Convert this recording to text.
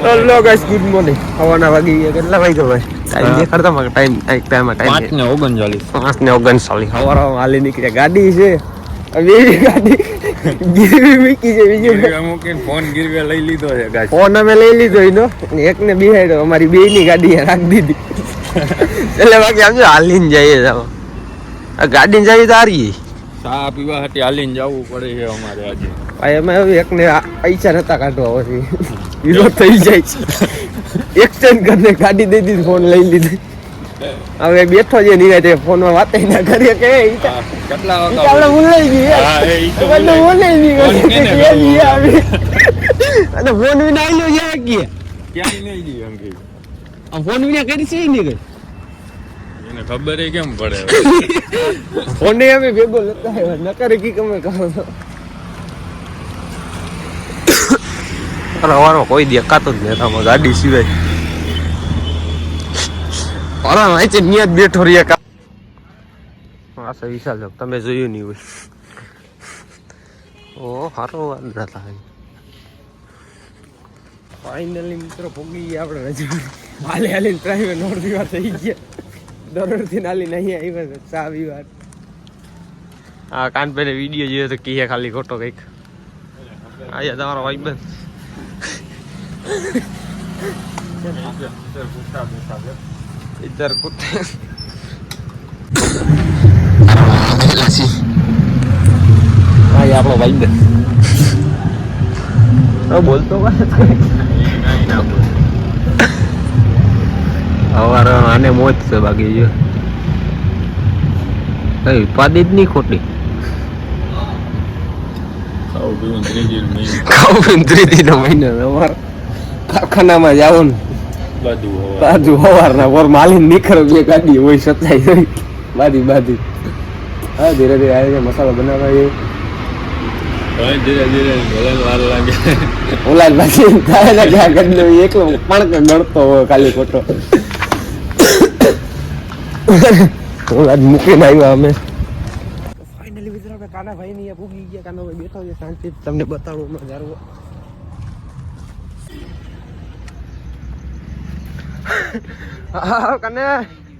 Hello guys, good morning. હવાના વાગી ગયા કેટલા વાગ્યા ભાઈ? ટાઈમ દેખાડતા માં ટાઈમ 5:39. 5:39 હવારમાં હાલી નીકળ્યા. ગાડી છે બે ગાડી ગીરવી મૂકી છે. બીજી મૂકીને ફોન ગીરવે લઈ લીધો છે ગાઈસ. ફોન અમે લઈ લીધો એનો, એકને બિહાડ્યો. અમારી બે ની ગાડી રાખી દીધી. એટલે બાકી આમ જો હાલીને જઈએ આ ગાડીને જઈએ તો હારીએ. ચા પીવા હાટે હાલીને જવું પડે છે અમારે આજે. ભાઈ અમે એકને પૈસા નતા કાઢવા પછી વિરોધ થઈ જાય છે. એક્સચેન્જ કરીને ગાડી દઈ દીધી, ફોન લઈ લીધી. હવે બેઠો છે નિરાતે ફોનમાં વાત ના કરીએ કે કેટલા આપણે ભૂલાઈ ગઈ. અને ફોન વિના આવેલો છે ક્યાંય નહીં ગઈ એમ કે ફોન વિના કરી છે નહીં ગઈ. એને ખબર કેમ પડે? ફોન અમે ભેગો લેતા આવ્યા ન કરે કી તમે કરો છો. અરે કોઈ દેખાતો જ નહીં આમાં ગાડી સિવાય. અરે છે નિયત બેઠો રહ્યા. આ વિશાલ તમે જોયું નહીં હોય. ઓ સારો વાત થાય. ફાઇનલી મિત્રો ભોગી ગયા આપણે રજૂ. હાલે હાલીને પ્રાઇવેટ નોટ વિવાર થઈ ગયા. દરોડથી નાલીને અહીંયા આવ્યા ચા વિવાર. હા કાનભાઈ વિડીયો જોયો તો કીએ ખાલી ખોટો કંઈક. આયા તમારો ભાઈબંધ इधर कुत्ते भाई आप लोग भाई बे तो बोलतो और आने मोज से बाकी जो कई उत्पादित नहीं खोटी ત્રીજી નો મહિનો અમારે કારખાનામાં જાવ ને બાજુ સવારના ઓર માલીને નીકળો બે ગાડી હોય સતાઈ હોય બાદી હા ધીરે ધીરે આવી જાય મસાલો બનાવવા ધીરે ધીરે વાર લાગે. ઓલા બાકી થાય ને ક્યાં કરી એકલો પણ ગણતો હોય ખાલી ખોટો. ઓલા મૂકીને આવ્યા અમે. ફાઇનલી મિત્રો આપણે કાનાભાઈ ની ભૂગી ગયા. કાનાભાઈ બેઠો છે શાંતિ. તમને બતાડું હમણાં જારવો. હા કને